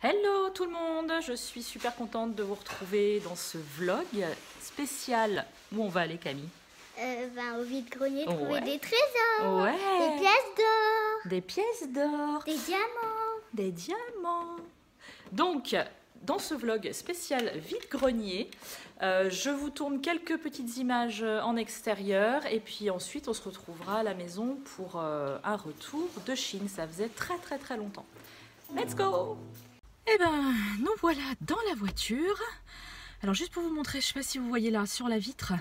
Hello tout le monde, je suis super contente de vous retrouver dans ce vlog spécial. Où on va aller, Camille? Au vide-grenier trouver Ouais. des trésors, Ouais. des pièces d'or, Des pièces d'or, des diamants. des diamants. Donc, dans ce vlog spécial vide-grenier, je vous tourne quelques petites images en extérieur et puis ensuite on se retrouvera à la maison pour un retour de Chine. Ça faisait très longtemps. Let's go! Eh ben, nous voilà dans la voiture. Alors juste pour vous montrer, je ne sais pas si vous voyez là sur la vitre,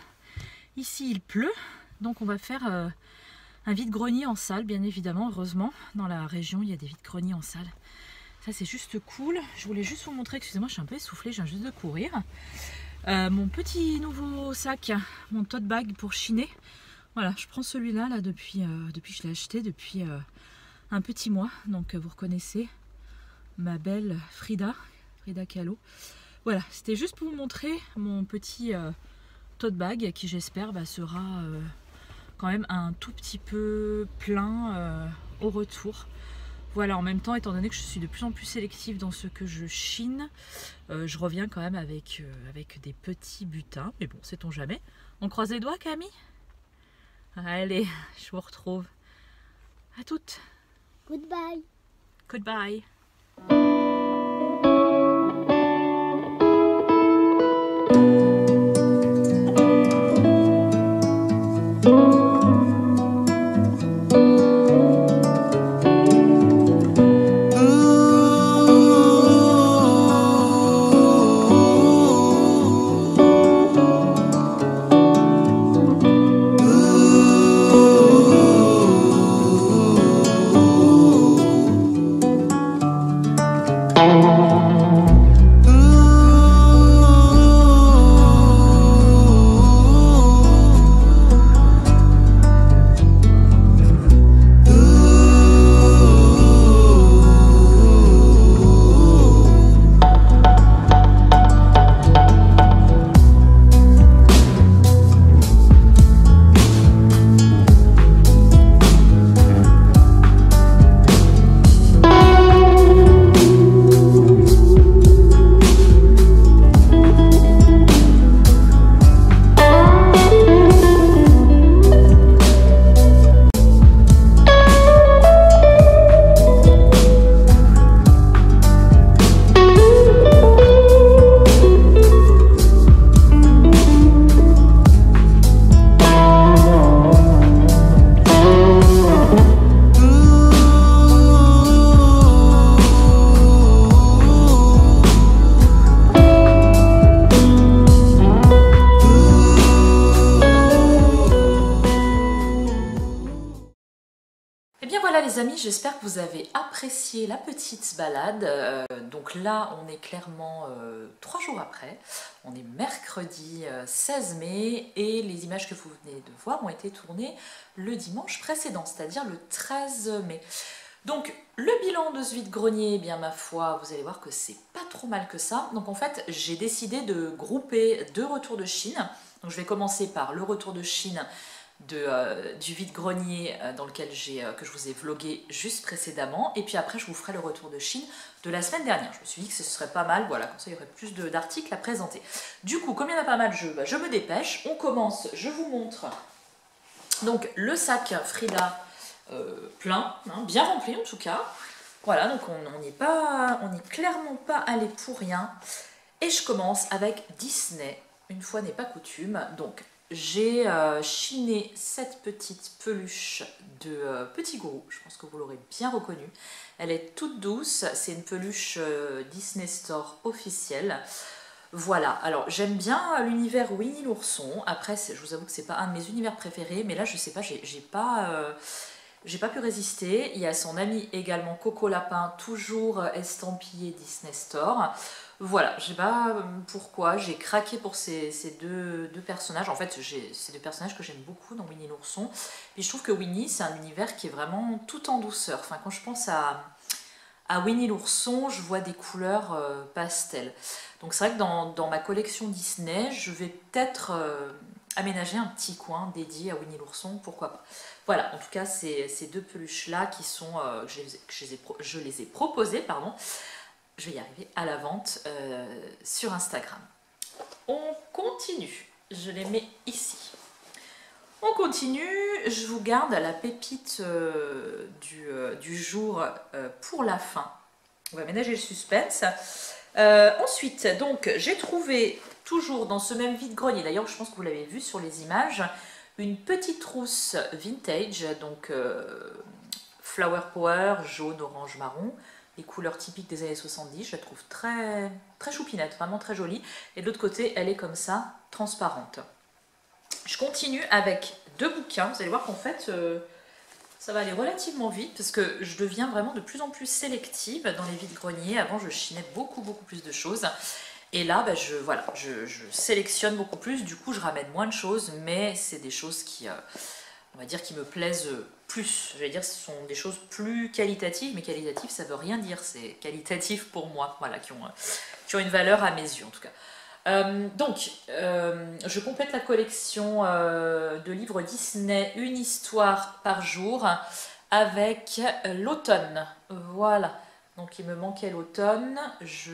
ici il pleut, donc on va faire un vide-grenier en salle, bien évidemment, heureusement. Dans la région, il y a des vide-greniers en salle. Ça c'est juste cool. Je voulais juste vous montrer, excusez-moi, je suis un peu essoufflée, je viens juste de courir. Mon petit nouveau sac, mon tote bag pour chiner. Voilà, je prends celui-là là, depuis que je l'ai acheté, depuis un petit mois, donc vous reconnaissez ma belle Frida Kahlo. Voilà, c'était juste pour vous montrer mon petit tote bag qui j'espère sera quand même un tout petit peu plein au retour. Voilà, en même temps, étant donné que je suis de plus en plus sélective dans ce que je chine, je reviens quand même avec des petits butins. Mais bon, sait-on jamais. On croise les doigts, Camille? Allez, je vous retrouve. À toutes. Goodbye. Goodbye. Voilà les amis, j'espère que vous avez apprécié la petite balade. Donc là, on est clairement 3 jours après. On est mercredi 16 mai et les images que vous venez de voir ont été tournées le dimanche précédent, c'est-à-dire le 13 mai. Donc le bilan de ce vide-grenier, eh bien ma foi, vous allez voir que c'est pas trop mal que ça. Donc en fait, j'ai décidé de grouper 2 retours de Chine. Donc je vais commencer par le retour de Chine du vide-grenier que je vous ai vlogué juste précédemment, et puis après je vous ferai le retour de Chine de la semaine dernière. Je me suis dit que ce serait pas mal, voilà, comme ça il y aurait plus d'articles à présenter. Du coup, comme il y en a pas mal, je me dépêche. On commence, je vous montre donc le sac Frida plein, hein, bien rempli en tout cas. Voilà, donc on n'est clairement pas allé pour rien. Et je commence avec Disney, une fois n'est pas coutume. Donc j'ai chiné cette petite peluche de Petit Gourou, je pense que vous l'aurez bien reconnue. Elle est toute douce, c'est une peluche Disney Store officielle. Voilà, alors j'aime bien l'univers Winnie l'ourson. Après, je vous avoue que c'est pas un de mes univers préférés, mais là je sais pas, j'ai pas pu résister. Il y a son ami également Coco Lapin, toujours estampillé Disney Store. Voilà, je sais pas pourquoi, j'ai craqué pour ces deux personnages. En fait, c'est 2 personnages que j'aime beaucoup dans Winnie l'ourson. Puis je trouve que Winnie, c'est un univers qui est vraiment tout en douceur. Enfin, quand je pense à Winnie l'ourson, je vois des couleurs pastel. Donc c'est vrai que dans ma collection Disney, je vais peut-être aménager un petit coin dédié à Winnie l'ourson, pourquoi pas. Voilà, en tout cas, ces 2 peluches-là qui sont, je les ai proposées, pardon, je vais y arriver, à la vente sur Instagram. On continue, je les mets ici. On continue, je vous garde la pépite du jour pour la fin. On va ménager le suspense. Ensuite, donc, j'ai trouvé, toujours dans ce même vide-grenier, d'ailleurs je pense que vous l'avez vu sur les images, une petite trousse vintage, donc Flower Power, jaune, orange, marron, les couleurs typiques des années 70, je la trouve très, très choupinette, vraiment très jolie. Et de l'autre côté, elle est comme ça, transparente. Je continue avec 2 bouquins, vous allez voir qu'en fait, ça va aller relativement vite, parce que je deviens vraiment de plus en plus sélective dans les vides-greniers. Avant, je chinais beaucoup plus de choses. Et là, bah, je sélectionne beaucoup plus, du coup je ramène moins de choses, mais c'est des choses qui, on va dire, qui me plaisent plus. Je vais dire que ce sont des choses plus qualitatives, mais qualitatif ça veut rien dire, c'est qualitatif pour moi, voilà, qui ont une valeur à mes yeux en tout cas. Donc, je complète la collection de livres Disney, une histoire par jour, avec l'automne, voilà. Donc il me manquait l'automne, je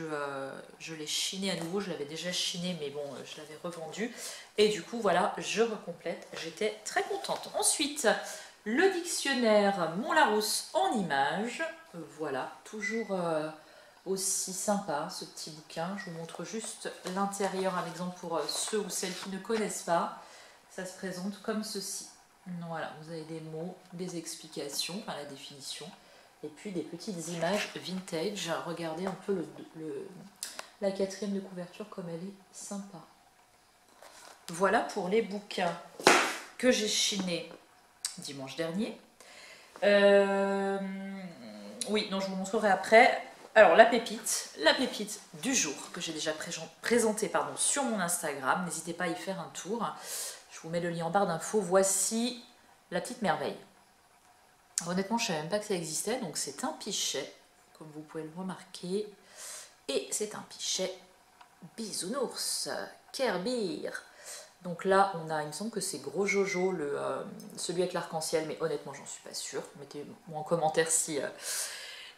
l'ai chiné à nouveau, je l'avais déjà chiné mais bon, je l'avais revendu. Et du coup voilà, je recomplète, j'étais très contente. Ensuite, le dictionnaire Mon Larousse en images, voilà, toujours aussi sympa ce petit bouquin. Je vous montre juste l'intérieur, un exemple pour ceux ou celles qui ne connaissent pas. Ça se présente comme ceci. Voilà, vous avez des mots, des explications, enfin la définition. Et puis des petites images vintage. Regardez un peu la 4e de couverture comme elle est sympa. Voilà pour les bouquins que j'ai chinés dimanche dernier. Oui, non, je vous montrerai après. Alors la pépite du jour que j'ai déjà présentée sur mon Instagram. N'hésitez pas à y faire un tour. Je vous mets le lien en barre d'infos. Voici la petite merveille. Honnêtement, je ne savais même pas que ça existait, donc c'est un pichet, comme vous pouvez le remarquer. Et c'est un pichet bisounours, Care Bear. Donc là, on a, il me semble que c'est Gros Jojo, celui avec l'arc-en-ciel, mais honnêtement, j'en suis pas sûre. Mettez-moi en commentaire si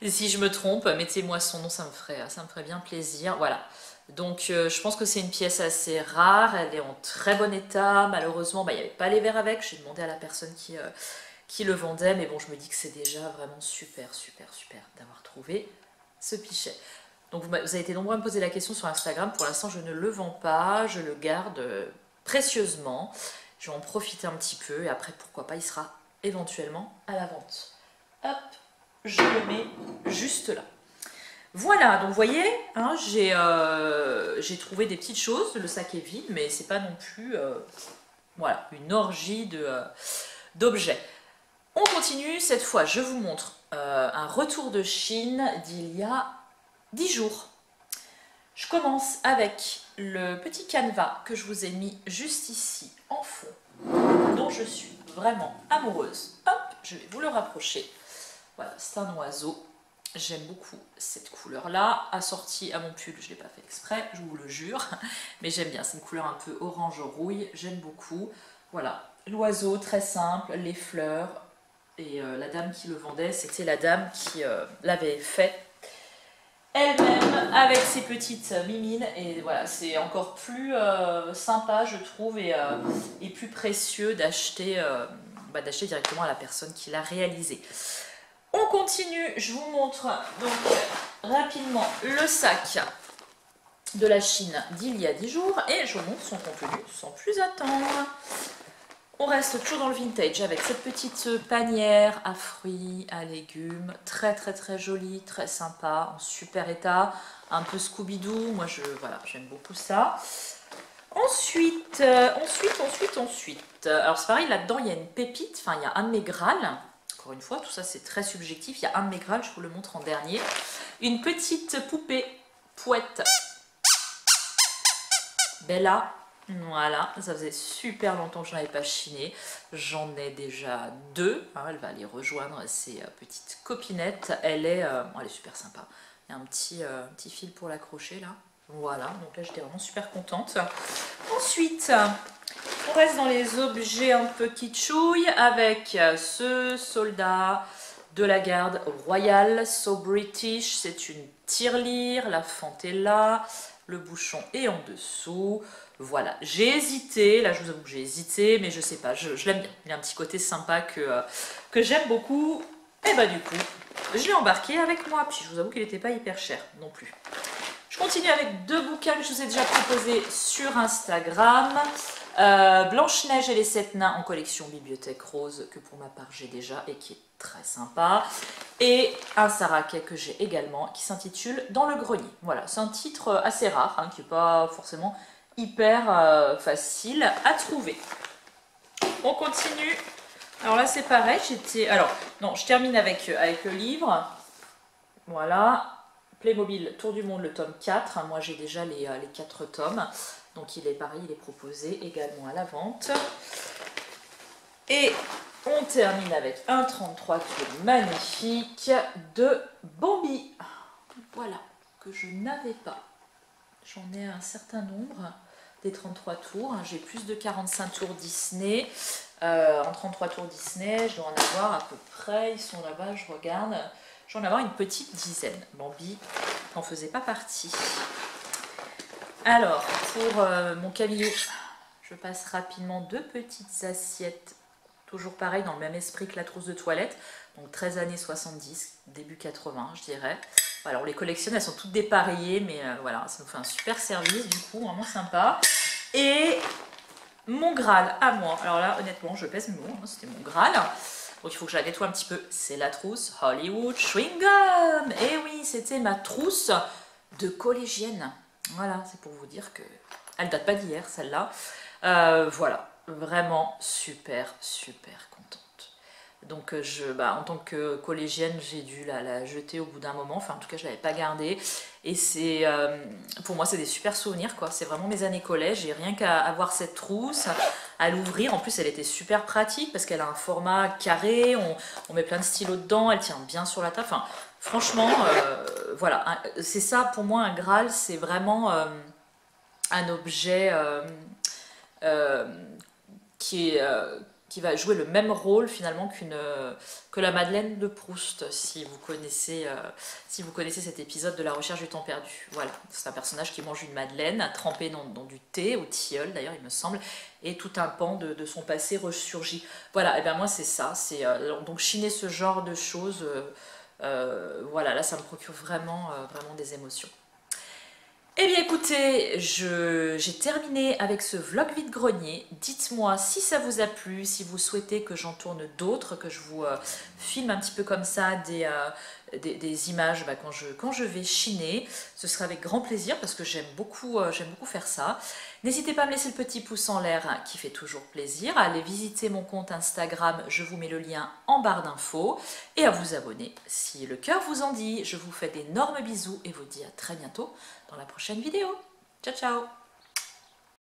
je me trompe, mettez-moi son nom, ça me ferait bien plaisir. Voilà. Donc je pense que c'est une pièce assez rare, elle est en très bon état. Malheureusement, il n'y avait pas les verres avec, j'ai demandé à la personne qui le vendait, mais bon, je me dis que c'est déjà vraiment super d'avoir trouvé ce pichet. Donc vous avez été nombreux à me poser la question sur Instagram. Pour l'instant, je ne le vends pas, je le garde précieusement. Je vais en profiter un petit peu et après, pourquoi pas, il sera éventuellement à la vente. Hop, je le mets juste là. Voilà, donc vous voyez, hein, j'ai trouvé des petites choses. Le sac est vide, mais c'est pas non plus voilà, une orgie d'objets. On continue, cette fois je vous montre un retour de Chine d'il y a 10 jours. Je commence avec le petit canevas que je vous ai mis juste ici en fond, dont je suis vraiment amoureuse. Hop, je vais vous le rapprocher. Voilà, c'est un oiseau. J'aime beaucoup cette couleur-là, assortie à mon pull, je ne l'ai pas fait exprès, je vous le jure, mais j'aime bien, c'est une couleur un peu orange rouille, j'aime beaucoup. Voilà, l'oiseau très simple, les fleurs, et la dame qui le vendait, c'était la dame qui l'avait fait elle-même avec ses petites mimines, et voilà, c'est encore plus sympa je trouve, et plus précieux d'acheter directement à la personne qui l'a réalisé. On continue, je vous montre donc rapidement le sac de la Chine d'il y a 10 jours et je vous montre son contenu sans plus attendre. On reste toujours dans le vintage avec cette petite panière à fruits, à légumes, très jolie, très sympa, en super état, un peu Scooby-Doo, moi voilà, j'aime beaucoup ça. Ensuite, alors c'est pareil, là-dedans il y a une pépite, enfin il y a un de mes Graals. Encore une fois, tout ça c'est très subjectif. Il y a un de mes Graals, je vous le montre en dernier. Une petite poupée pouette. Bella. Voilà, ça faisait super longtemps que je n'avais pas chiné. J'en ai déjà 2. Hein, elle va aller rejoindre ses petites copinettes. Elle est super sympa. Il y a un petit fil pour l'accrocher là. Voilà, donc là j'étais vraiment super contente. Ensuite, on reste dans les objets un peu kitschouilles avec ce soldat de la garde royale, So British, c'est une tirelire, la fente est là, le bouchon est en dessous. Voilà, j'ai hésité, là je vous avoue que j'ai hésité, mais je sais pas, je l'aime bien. Il a un petit côté sympa que j'aime beaucoup. Et bah du coup, je l'ai embarqué avec moi, puis je vous avoue qu'il n'était pas hyper cher non plus. Je continue avec 2 bouquins que je vous ai déjà proposés sur Instagram. Blanche-Neige et les 7 nains en collection Bibliothèque Rose, que pour ma part j'ai déjà et qui est très sympa. Et un Saraquet que j'ai également, qui s'intitule Dans le grenier. Voilà, c'est un titre assez rare, hein, qui n'est pas forcément hyper facile à trouver. On continue. Alors là c'est pareil, je termine avec le livre. Voilà. Playmobil Tour du Monde, le tome 4. Moi j'ai déjà les 4 tomes. Donc il est pareil, il est proposé également à la vente. Et on termine avec un 33 tours magnifique de Bambi. Voilà, que je n'avais pas. J'en ai un certain nombre des 33 tours. J'ai plus de 45 tours Disney. En 33 tours Disney, je dois en avoir à peu près, ils sont là-bas, je regarde. Je dois en avoir une petite dizaine. Bambi n'en faisait pas partie. Alors, pour mon Camillou, je passe rapidement 2 petites assiettes, toujours pareil, dans le même esprit que la trousse de toilette, donc 13 années 70, début 80, je dirais. Voilà, on les collectionne, elles sont toutes dépareillées, mais voilà, ça nous fait un super service, du coup, vraiment sympa. Et mon Graal à moi, alors là, honnêtement, je pèse mes mots, hein, c'était mon Graal. Donc il faut que je la nettoie un petit peu, c'est la trousse Hollywood Chewing Gum. Et oui, c'était ma trousse de collégienne. Voilà, c'est pour vous dire que elle date pas d'hier, celle-là. Voilà, vraiment super, super contente. Donc en tant que collégienne, j'ai dû la jeter au bout d'un moment. Enfin, en tout cas, je l'avais pas gardée. Et c'est, pour moi, c'est des super souvenirs, quoi. C'est vraiment mes années collège. Et rien qu'à avoir cette trousse, à l'ouvrir. En plus, elle était super pratique parce qu'elle a un format carré. On met plein de stylos dedans. Elle tient bien sur la table. Enfin, franchement, voilà. C'est ça, pour moi, un Graal, c'est vraiment un objet qui va jouer le même rôle finalement que la Madeleine de Proust, si vous connaissez cet épisode de La Recherche du temps perdu. Voilà, c'est un personnage qui mange une madeleine trempée dans du thé, au tilleul d'ailleurs il me semble, et tout un pan de son passé ressurgit. Voilà, et bien moi c'est ça, donc chiner ce genre de choses, voilà, là ça me procure vraiment des émotions. Eh bien écoutez, j'ai terminé avec ce vlog vide-grenier. Dites-moi si ça vous a plu, si vous souhaitez que j'en tourne d'autres, que je vous filme un petit peu comme ça des images quand je vais chiner. Ce sera avec grand plaisir parce que j'aime beaucoup faire ça. N'hésitez pas à me laisser le petit pouce en l'air qui fait toujours plaisir, à aller visiter mon compte Instagram, je vous mets le lien en barre d'infos, et à vous abonner si le cœur vous en dit. Je vous fais d'énormes bisous et vous dis à très bientôt dans la prochaine vidéo. Ciao ciao!